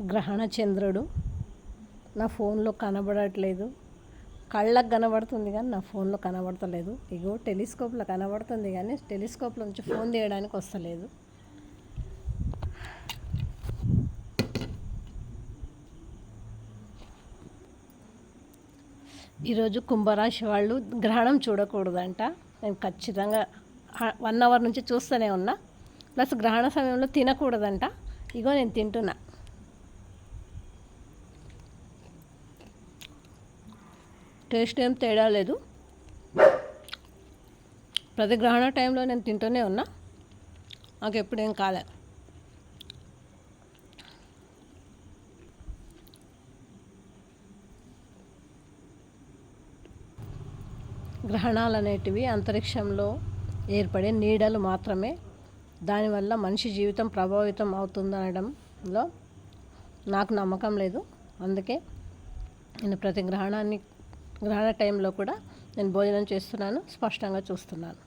గ్రహణ చంద్రుడు నా ఫోన్లో కనబడట్లేదు. కళ్ళకు కనబడుతుంది కానీ నా ఫోన్లో కనబడతలేదు. ఇగో టెలిస్కోప్లో కనబడుతుంది కానీ టెలిస్కోప్లో నుంచి ఫోన్ తీయడానికి వస్తలేదు. ఈరోజు కుంభరాశి వాళ్ళు గ్రహణం చూడకూడదంట. నేను ఖచ్చితంగా 1 అవర్ నుంచి చూస్తూనే ఉన్నా. ప్లస్ గ్రహణ సమయంలో తినకూడదంట. ఇగో నేను తింటున్నా. టేస్ట్ ఏం తేడా లేదు. ప్రతి గ్రహణ టైంలో నేను తింటూనే ఉన్నా. నాకు ఎప్పుడేం కాలే. గ్రహణాలు అనేటివి అంతరిక్షంలో ఏర్పడే నీడలు మాత్రమే. దానివల్ల మనిషి జీవితం ప్రభావితం అవుతుందనడంలో నాకు నమ్మకం లేదు. అందుకే నేను ప్రతి గ్రహణ టైంలో కూడా నేను భోజనం చేస్తున్నాను, స్పష్టంగా చూస్తున్నాను.